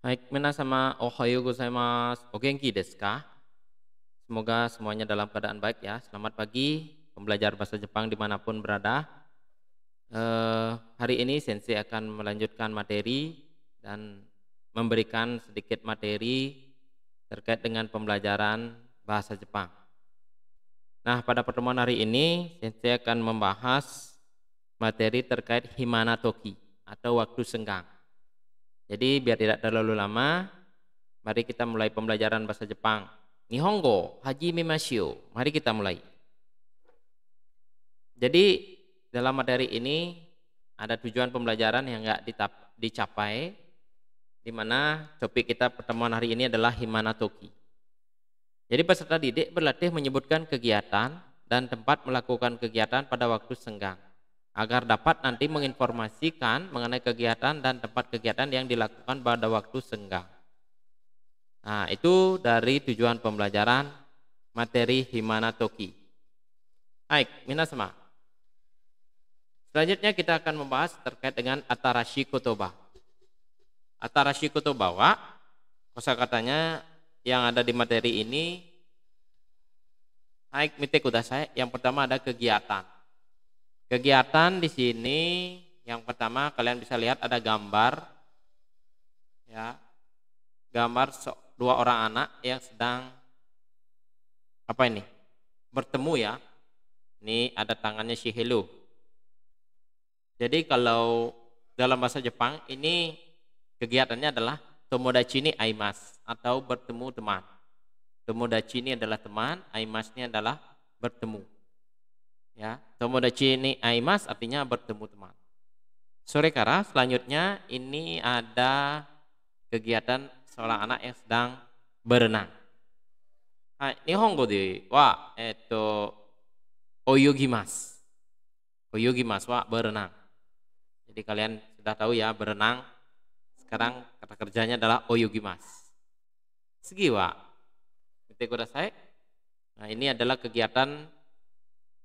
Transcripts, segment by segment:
Baik, sama ohayo gozaimasu. O genki desu ka? Semoga semuanya dalam keadaan baik ya. Selamat pagi, pembelajar bahasa Jepang dimanapun berada. Hari ini Sensei akan melanjutkan materi dan memberikan sedikit materi terkait dengan pembelajaran bahasa Jepang. Nah, pada pertemuan hari ini Sensei akan membahas materi terkait himana toki atau waktu senggang. Jadi biar tidak terlalu lama, mari kita mulai pembelajaran bahasa Jepang. Nihongo hajime mashou. Mari kita mulai. Jadi dalam materi ini ada tujuan pembelajaran yang nggak dicapai, di mana topik kita pertemuan hari ini adalah himana toki. Jadi peserta didik berlatih menyebutkan kegiatan dan tempat melakukan kegiatan pada waktu senggang, agar dapat nanti menginformasikan mengenai kegiatan dan tempat kegiatan yang dilakukan pada waktu senggang. Nah, itu dari tujuan pembelajaran materi himana toki. Baik, minasama. Selanjutnya kita akan membahas terkait dengan atarashi kotoba. Atarashi kotoba wa kosakatanya yang ada di materi ini. Baik, mite kudasai. Yang pertama ada kegiatan. Kegiatan di sini yang pertama kalian bisa lihat ada gambar, ya, gambar dua orang anak yang sedang apa ini? Bertemu ya. Ini ada tangannya si hello. Jadi kalau dalam bahasa Jepang ini kegiatannya adalah tomodachi ni aimasu atau bertemu teman. Tomodachi ini adalah teman, aimasu ini adalah bertemu. Ya, tomodachi ni aimasu artinya bertemu teman. Sore kara selanjutnya ini ada kegiatan seorang anak yang sedang berenang. Nihongo de wa oyogimasu. Oyogimasu wa berenang. Jadi kalian sudah tahu ya berenang. Sekarang kata kerjanya adalah oyogimasu. Segi wa mite kudasai. Nah, ini adalah kegiatan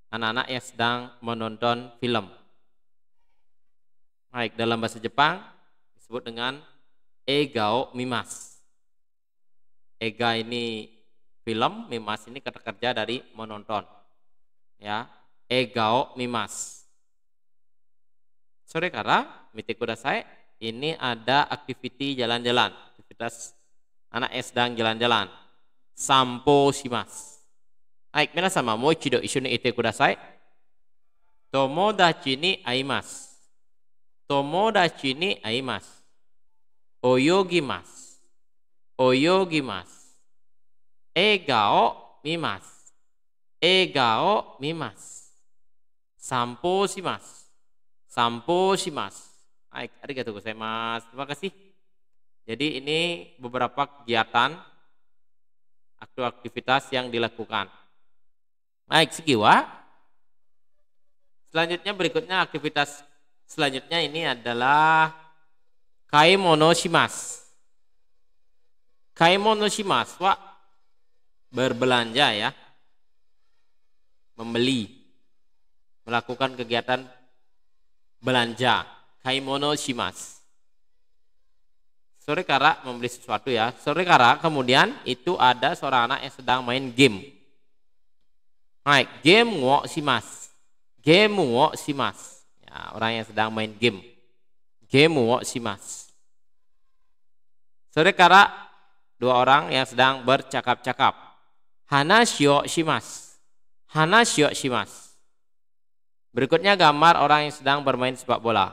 anak-anak yang sedang menonton film. Baik, dalam bahasa Jepang disebut dengan egao mimasu. Ega ini film, mimasu ini kata kerja dari menonton. Ya, egao mimasu. Sore kara mite kudasai, ini ada aktiviti jalan-jalan, aktivitas anak yang sedang jalan-jalan. Sampo shimasu. Baik, minasama mo ichido issho ni ite kudasai. Tomodachi ni aimasu. Tomodachi ni aimasu. Oyogimasu. Oyogimasu. Egao mimasu. Egao mimasu. Sampo shimasu. Sampo shimasu. Baik, arigatou gozaimasu. Terima kasih. Jadi ini beberapa kegiatan atau aktivitas yang dilakukan. Baik, sekiwa. Selanjutnya berikutnya aktivitas selanjutnya ini adalah kaimono shimasu. Kaimono shimasu wa berbelanja ya. Membeli. Melakukan kegiatan belanja. Kaimono shimasu. Sore kara membeli sesuatu ya. Sore kara kemudian itu ada seorang anak yang sedang main game. Baik, game wo shimasu. Game wo shimasu. Ya, orang yang sedang main game. Game wo shimasu. Sore kara dua orang yang sedang bercakap-cakap. Hanashi wo shimasu. Hanashi wo shimasu. Berikutnya gambar orang yang sedang bermain sepak bola.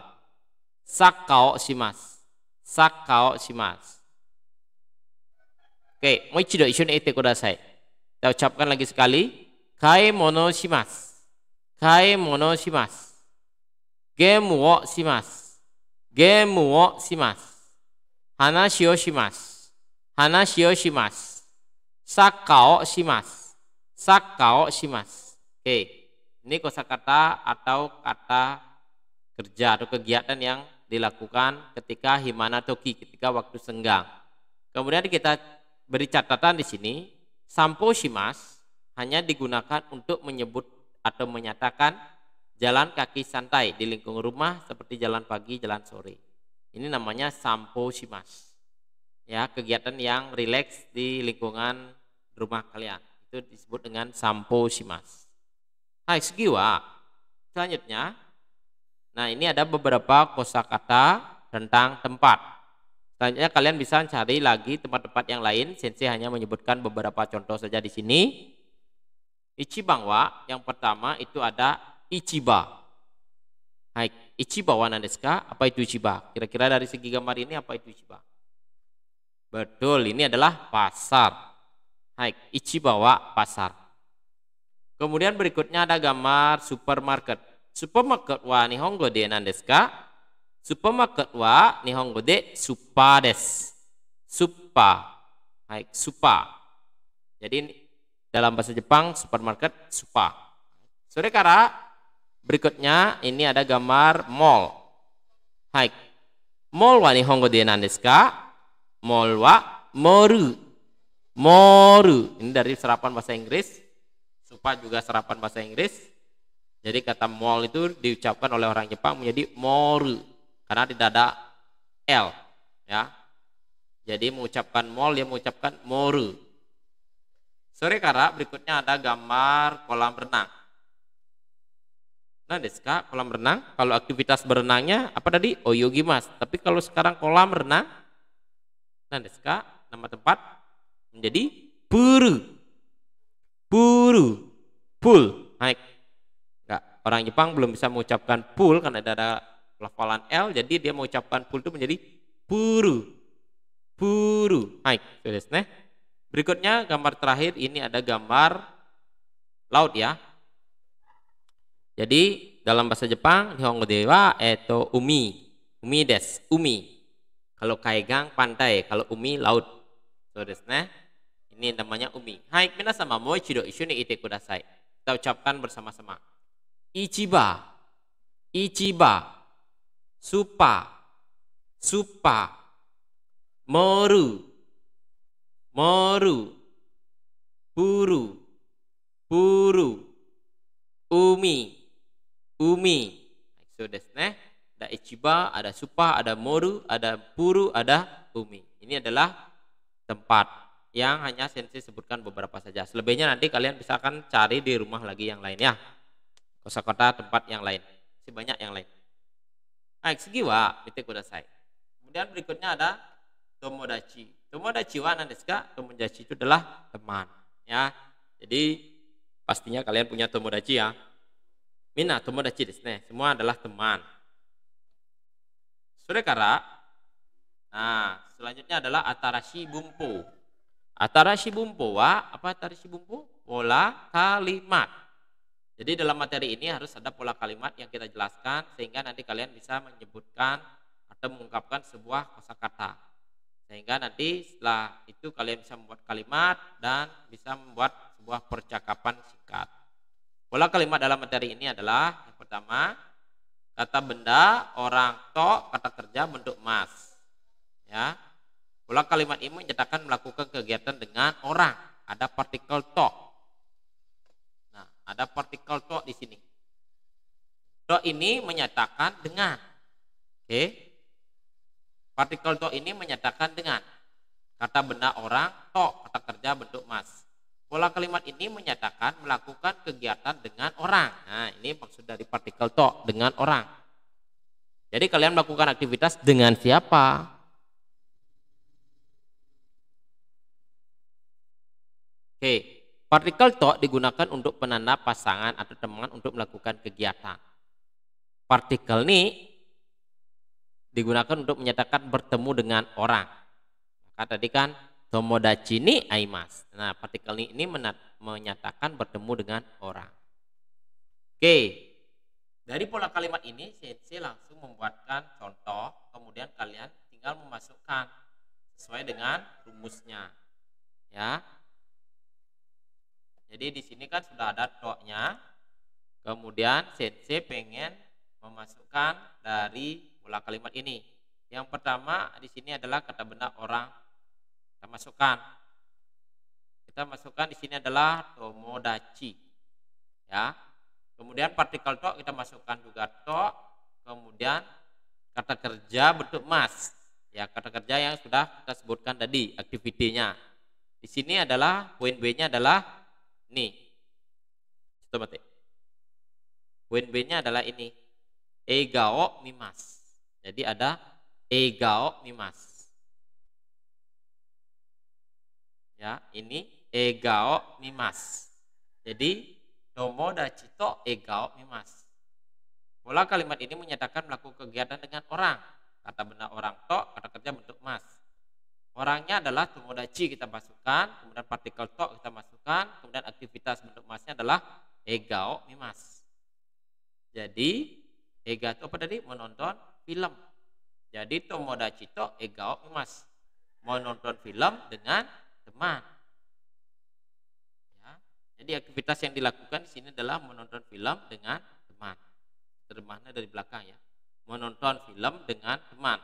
Sakkao shimasu. Sakkao shimasu. Oke, mo ichido issho ni ite kudasai. Kita ucapkan lagi sekali. Kaimono shimasu. Kaimono shimasu. Game wo shimasu. Game wo shimasu. Hanashi wo shimasu. Hanashi wo shimasu. Sakkao shimasu. Sakkao shimasu. Oke, ini kosakata atau kata kerja atau kegiatan yang dilakukan ketika himana toki, ketika waktu senggang. Kemudian kita beri catatan di sini, sampo shimasu hanya digunakan untuk menyebut atau menyatakan jalan kaki santai di lingkungan rumah seperti jalan pagi, jalan sore. Ini namanya sampo shimasu. Ya, kegiatan yang rileks di lingkungan rumah kalian. Itu disebut dengan sampo shimasu. Hai, segiwa. Selanjutnya, nah ini ada beberapa kosakata tentang tempat. Selanjutnya kalian bisa cari lagi tempat-tempat yang lain. Sensei hanya menyebutkan beberapa contoh saja di sini. Ichiban wa yang pertama itu ada ichiba. Hai, ichiba wa nan desu ka? Apa itu ichiba? Kira-kira dari segi gambar ini apa itu ichiba? Betul, ini adalah pasar. Hai, ichiba wa pasar. Kemudian berikutnya ada gambar supermarket. Supermarket wa nihongo de nan desu ka? Supermarket wa nihongo de supa desu. Supa. Hai, supa. Jadi dalam bahasa Jepang supermarket supa. Saudara, berikutnya ini ada gambar mall. Hai. Mall wa nihongo de nan desu ka? Mall wa moru. Moru. Ini dari serapan bahasa Inggris. Supa juga serapan bahasa Inggris. Jadi kata mall itu diucapkan oleh orang Jepang menjadi moru. Karena tidak ada L. Ya. Jadi mengucapkan mall, dia mengucapkan moru. Sore kara, berikutnya ada gambar kolam renang. Nah, desu ka, kolam renang. Kalau aktivitas berenangnya apa tadi? Oyogimasu. Tapi kalau sekarang kolam renang, nah desu ka, nama tempat menjadi puru. Puru. Pool. Naik. Enggak, orang Jepang belum bisa mengucapkan pool karena ada pelafalan L, jadi dia mengucapkan pool itu menjadi puru. Puru. Naik. Sudah. Berikutnya gambar terakhir ini ada gambar laut ya. Jadi dalam bahasa Jepang nihongo de wa umi. Umi desu, umi. Kalau kaigang pantai, kalau umi laut. So desu ne. Ini namanya umi. Hai, minasama mo ichido issho ni ite kudasai. Kita ucapkan bersama-sama. Ichiba. Ichiba. Supa. Supa. Moru. Moru. Puru. Puru. Umi. Umi. So desu ne. Ada ichiba, ada supa, ada moru, ada puru, ada umi. Ini adalah tempat yang hanya sensei sebutkan beberapa saja. Selebihnya nanti kalian bisa akan cari di rumah lagi yang lain ya. Kosakata tempat yang lain. Masih banyak yang lain. Baik, segiwa mite kudasai. Kemudian berikutnya ada tomodachi. Tomodachi wa nan desu ka? Tomodachi itu adalah teman ya. Jadi pastinya kalian punya tomodachi ya. Mina tomodachi desu ne. Semua adalah teman. Saudara, nah selanjutnya adalah atarashi bumpo. Atarashi bumpo wa apa atarashi bumpo? Pola kalimat. Jadi dalam materi ini harus ada pola kalimat yang kita jelaskan sehingga nanti kalian bisa menyebutkan atau mengungkapkan sebuah kosakata. Sehingga nanti setelah itu kalian bisa membuat kalimat dan bisa membuat sebuah percakapan singkat. Pola kalimat dalam materi ini adalah yang pertama, kata benda, orang, to, kata kerja, bentuk mas. Ya. Pola kalimat ini menyatakan melakukan kegiatan dengan orang. Ada partikel to. Nah, ada partikel to di sini. To ini menyatakan dengan. Oke. Partikel to ini menyatakan dengan. Kata benda orang, to, kata kerja, bentuk mas. Pola kalimat ini menyatakan melakukan kegiatan dengan orang. Nah, ini maksud dari partikel to, dengan orang. Jadi kalian melakukan aktivitas dengan siapa? Oke, partikel to digunakan untuk penanda pasangan atau teman untuk melakukan kegiatan. Partikel ini digunakan untuk menyatakan bertemu dengan orang. Maka tadi kan tomodachi ni aimasu. Nah, partikel ini menyatakan bertemu dengan orang. Oke, dari pola kalimat ini sensei langsung membuatkan contoh, kemudian kalian tinggal memasukkan sesuai dengan rumusnya. Ya. Jadi di sini kan sudah ada to-nya. Kemudian sensei pengen memasukkan dari pola kalimat ini. Yang pertama di sini adalah kata benda orang. Kita masukkan. Kita masukkan di sini adalah tomodachi. Ya. Kemudian partikel to kita masukkan juga to. Kemudian kata kerja bentuk mas. Ya, kata kerja yang sudah kita sebutkan tadi, aktivitinya. Di sini adalah poin B-nya adalah ini. Coba teh. Poin B-nya adalah ini. Egao mimas. Jadi ada egao mimas. Ya, ini egao mimas. Jadi tomoda chito egao mimas. Pola kalimat ini menyatakan melakukan kegiatan dengan orang. Kata benda orang to, kata kerja bentuk mas. Orangnya adalah tomodachi kita masukkan, kemudian partikel to kita masukkan, kemudian aktivitas bentuk masnya adalah egao mimas. Jadi ega itu apa tadi? Menonton film. Jadi tomodachi to egao mimas. Menonton film dengan teman. Ya. Jadi aktivitas yang dilakukan di sini adalah menonton film dengan teman. Terjemahnya dari belakang ya. Menonton film dengan teman.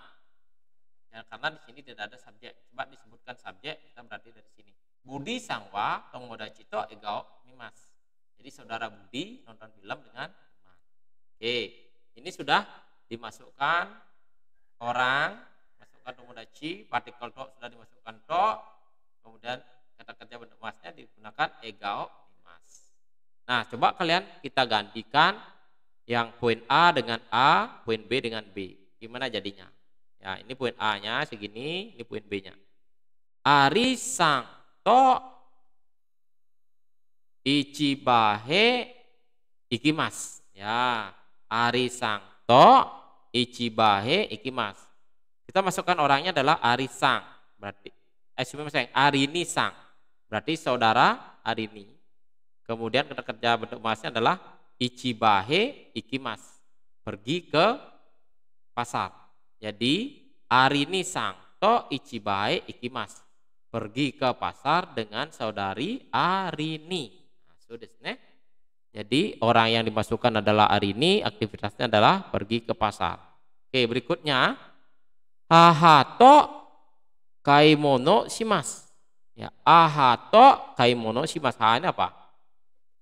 Ya, karena di sini tidak ada subjek. Coba disebutkan subjek, kita berarti dari sini. Budi sangwa tomodachi to egao mimas. Jadi saudara Budi nonton film dengan teman. Oke, ini sudah dimasukkan orang, masukkan tomodachi, partikel to sudah dimasukkan to, kemudian kata kerja bentuk masnya digunakan egao mimas. Nah, coba kalian kita gantikan yang poin A dengan A, poin B dengan B. Gimana jadinya? Ya, ini poin A-nya segini, ini poin B-nya. Ari sang to ichibahe ikimas. Ya, ari sang to ichibahe ikimas. Kita masukkan orangnya adalah Ari sang. Berarti Arini sang. Berarti saudara Arini. Kemudian kata kerja bentuk masnya adalah ichibahe ikimas. Pergi ke pasar. Jadi Arini sang to ichibae ikimas. Pergi ke pasar dengan saudari Arini. Nah, sudah. Jadi orang yang dimasukkan adalah Arini, aktivitasnya adalah pergi ke pasar. Oke, berikutnya ahato kaimono shimasu. Ya, ahato kaimono shimasu. Ha, ini apa?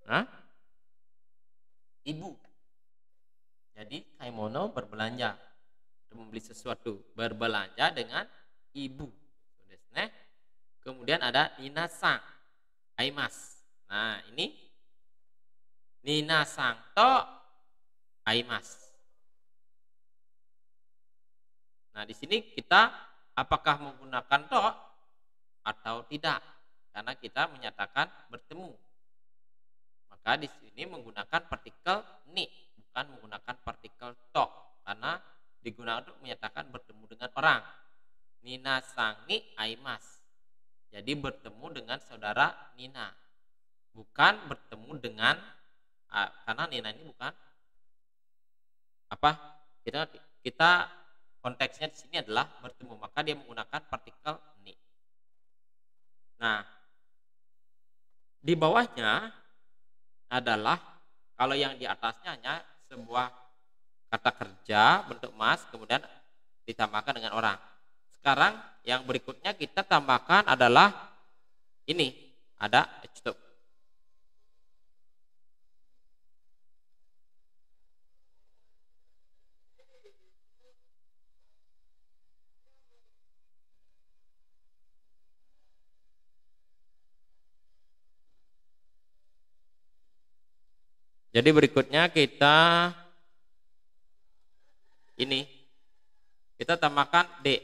Nah, ibu. Jadi kaimono berbelanja. Membeli sesuatu, berbelanja dengan ibu. Kemudian ada ninasang aimas. Nah, ini ninasang to aimas. Nah, di sini kita apakah menggunakan to atau tidak? Karena kita menyatakan bertemu. Maka di sini menggunakan partikel ni, bukan menggunakan partikel to, karena digunakan untuk menyatakan bertemu dengan orang. Nina sangi aimas. Jadi bertemu dengan saudara Nina. Bukan bertemu dengan karena Nina ini bukan apa? Kita konteksnya di sini adalah bertemu, maka dia menggunakan partikel ni. Nah, di bawahnya adalah kalau yang di atasnya hanya sebuah kata kerja bentuk mas kemudian ditambahkan dengan orang. Sekarang yang berikutnya kita tambahkan adalah ini, ada stop. Jadi berikutnya kita ini kita tambahkan D.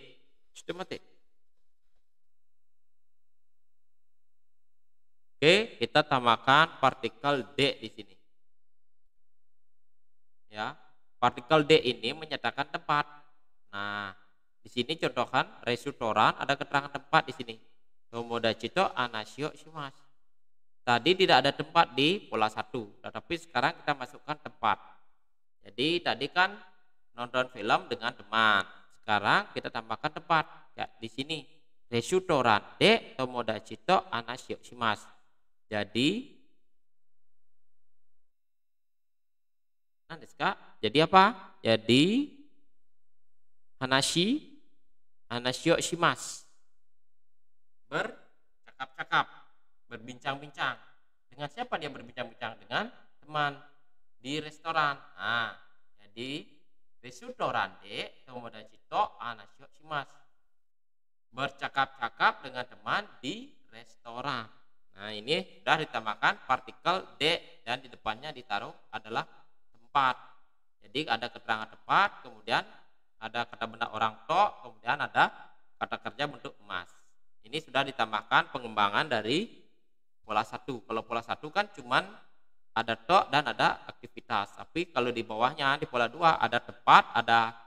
Sudah mati. Oke, kita tambahkan partikel D di sini. Ya, partikel D ini menyatakan tempat. Nah, di sini contohkan restoran ada keterangan tempat di sini. Tomodachi to anashio shimasu. Tadi tidak ada tempat di pola 1, tetapi sekarang kita masukkan tempat. Jadi tadi kan nonton film dengan teman. Sekarang kita tambahkan tempat. Ya, di sini restoran de tomodachi to anashio shimasu. Jadi apa? Jadi hanashio shimasu. Bercakap-cakap, berbincang-bincang. Dengan siapa dia berbincang-bincang? Dengan teman di restoran. Nah, jadi restoran de tomodachi to anashio shimasu. bercakap-cakap dengan teman di restoran. Nah, ini sudah ditambahkan partikel D dan di depannya ditaruh adalah tempat. Jadi ada keterangan tempat, kemudian ada kata benda orang tok, kemudian ada kata kerja bentuk emas. Ini sudah ditambahkan pengembangan dari pola 1. Kalau pola 1 kan cuman ada tok dan ada aktivitas. Tapi kalau di bawahnya di pola 2 ada tempat, ada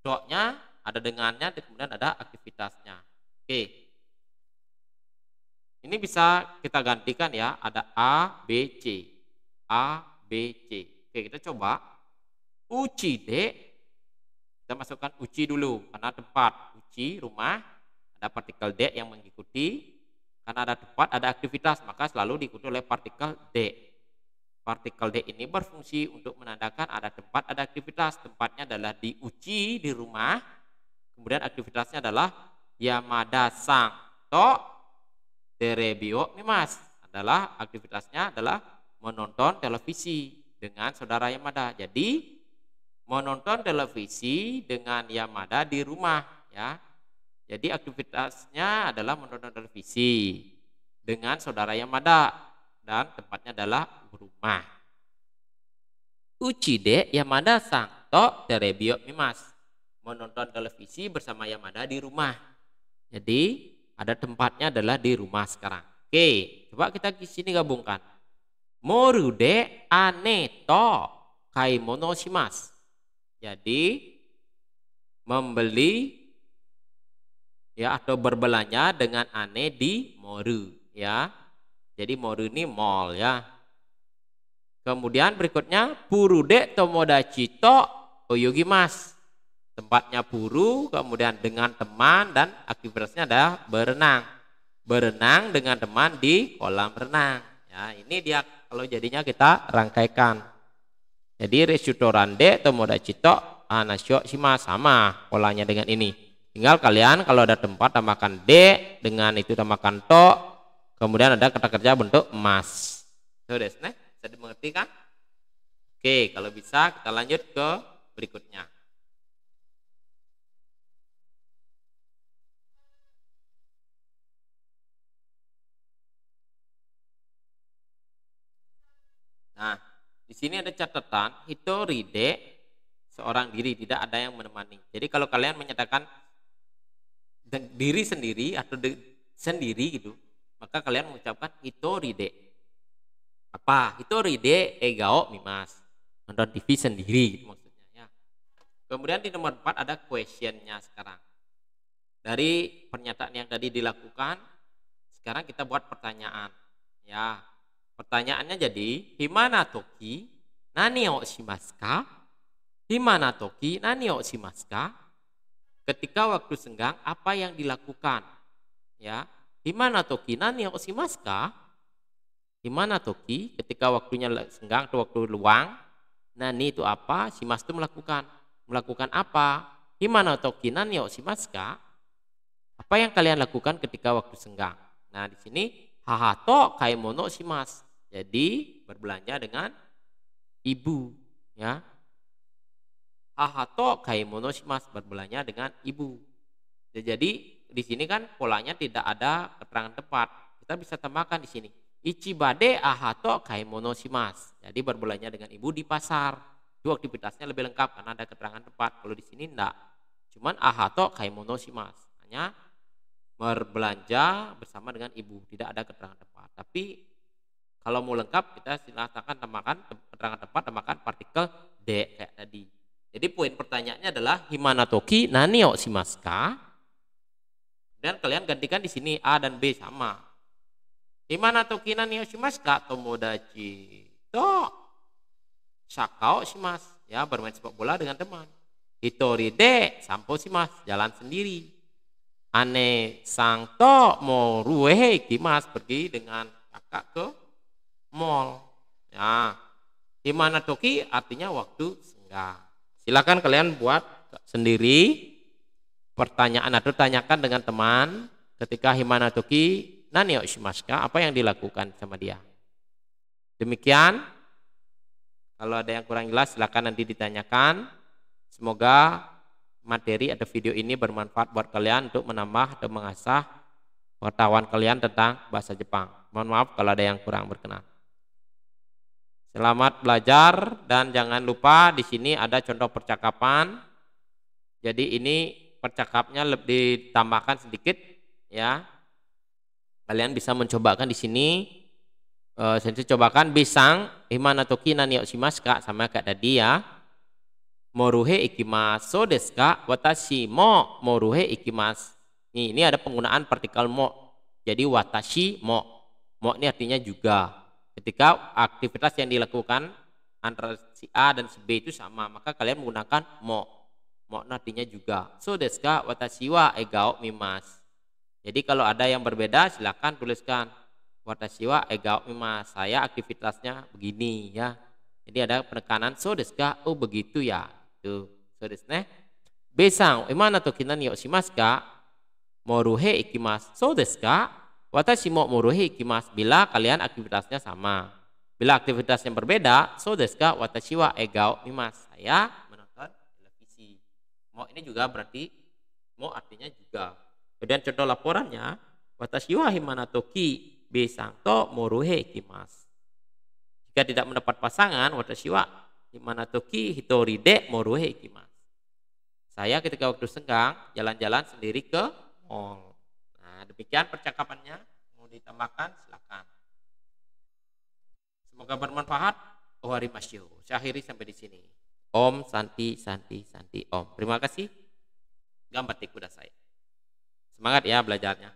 toknya, ada dengannya, kemudian ada aktivitasnya. Oke. Ini bisa kita gantikan ya, ada A, B, C. A, B, C. Oke, kita coba. Uci de, kita masukkan uci dulu, karena tempat. Uci, rumah, ada partikel D yang mengikuti. Karena ada tempat, ada aktivitas, maka selalu diikuti oleh partikel D. Partikel D ini berfungsi untuk menandakan ada tempat, ada aktivitas. Tempatnya adalah di uci, di rumah. Kemudian aktivitasnya adalah Yamada sang to Derebio Mimas, adalah aktivitasnya adalah menonton televisi dengan saudara Yamada. Jadi menonton televisi dengan Yamada di rumah ya. Jadi aktivitasnya adalah menonton televisi dengan saudara Yamada dan tempatnya adalah rumah. Uchide Yamada sang to Derebio Mimas, menonton televisi bersama Yamada di rumah. Jadi ada tempatnya adalah di rumah sekarang. Oke, coba kita di sini gabungkan. Morude ane to kaimono shimasu. Jadi membeli ya atau berbelanja dengan ane di moru ya. Jadi moru ini mall ya. Kemudian berikutnya burude tomodachi to oyogimasu. Tempatnya buru, kemudian dengan teman, dan aktivitasnya adalah berenang. Berenang dengan teman di kolam renang. Ya, ini dia kalau jadinya kita rangkaikan. Jadi restoran de tomodachi to anasyo shima, sama polanya dengan ini. Tinggal kalian kalau ada tempat tambahkan D, dengan itu tambahkan to, kemudian ada kata kerja bentuk emas. Sudah, bisa dimengerti kan? Oke, kalau bisa kita lanjut ke berikutnya. Nah, di sini ada catatan hitoride, seorang diri, tidak ada yang menemani. Jadi kalau kalian menyatakan diri sendiri atau sendiri gitu, maka kalian mengucapkan hitoride. Apa? Hitoride egao mimas, nonton TV sendiri gitu maksudnya ya. Kemudian di nomor 4 ada questionnya sekarang. Dari pernyataan yang tadi dilakukan, sekarang kita buat pertanyaan ya. Pertanyaannya jadi, himana toki nani o shimasu ka? Himana toki nani o shimasu ka? Ketika waktu senggang apa yang dilakukan? Ya, himana toki nani o shimasu ka? Himana toki ketika waktunya senggang atau waktu luang? Nani itu apa? Shimasu itu melakukan. Melakukan apa? Himana toki nani o shimasu ka? Apa yang kalian lakukan ketika waktu senggang? Nah, di sini hahato kaimono shimasu. Jadi berbelanja dengan ibu ya. Hahato kaimono shimasu, berbelanja dengan ibu. Jadi di sini kan polanya tidak ada keterangan tempat. Kita bisa tambahkan di sini. Ichibade ahato kaimono shimasu. Jadi berbelanja dengan ibu di pasar. Itu aktivitasnya lebih lengkap karena ada keterangan tempat. Kalau di sini enggak. Cuman ahato kaimono shimasu. Hanya berbelanja bersama dengan ibu, tidak ada keterangan tempat. Tapi kalau mau lengkap kita silakan tambahkan keterangan tempat, tambahkan partikel D kayak tadi. Jadi poin pertanyaannya adalah himana toki nani o shimasu ka? Dan kalian gantikan di sini A dan B sama. Himana toki nani o shimasu ka? Tomodachi to sakao shimasu. Ya, bermain sepak bola dengan teman. Hitori de sampo shimasu, jalan sendiri. Ane sang to moruehe kimas, pergi dengan kakak ke mall. Ya, himana toki artinya waktu senggang. Silakan kalian buat sendiri pertanyaan atau tanyakan dengan teman ketika himana toki nani o shimasu ka, apa yang dilakukan sama dia. Demikian. Kalau ada yang kurang jelas silakan nanti ditanyakan. Semoga materi atau video ini bermanfaat buat kalian untuk menambah atau mengasah pengetahuan kalian tentang bahasa Jepang. Mohon maaf kalau ada yang kurang berkenan. Selamat belajar dan jangan lupa di sini ada contoh percakapan. Jadi ini percakapnya lebih ditambahkan sedikit ya. Kalian bisa mencobakan di sini. Saya cobakan bisang himana toki nani yoshimasu ka sama kayak tadi ya. Moruhe ikimasu so desu ka watashi mo moruhe ikimasu. Ini ada penggunaan partikel mo. Jadi watashi mo. Mo ini artinya juga. Ketika aktivitas yang dilakukan antara si A dan si B itu sama, maka kalian menggunakan mo. Mo artinya juga. So desu ka watashi wa egao mimasu. Jadi kalau ada yang berbeda silakan tuliskan. Watashi wa egao mimasu. Saya aktivitasnya begini ya. Jadi ada penekanan so desu ka, oh begitu ya. Itu so desu ne. Besang, imana toki nani yoshimasu ka? Moruhe ikimasu. So desu ka? Watashi mo moruhe ikimasu. Bila kalian aktivitasnya sama. Bila aktivitas yang berbeda, so desu ka watashi wa egao mimasu. Saya menonton televisi. Mo ini juga berarti mo artinya juga. Kemudian contoh laporannya, watashi wa himana toki besang to moruhe ikimasu. Jika tidak mendapat pasangan, watashi wa himana toki hitori de moruhe ikimasu. Saya ketika waktu senggang jalan-jalan sendiri ke mall. Nah, demikian percakapannya. Mau ditambahkan silakan. Semoga bermanfaat. Oharimashu. Saya akhiri sampai di sini. Om Santi Santi Santi Om. Terima kasih. Gambatte kudasai. Semangat ya belajarnya.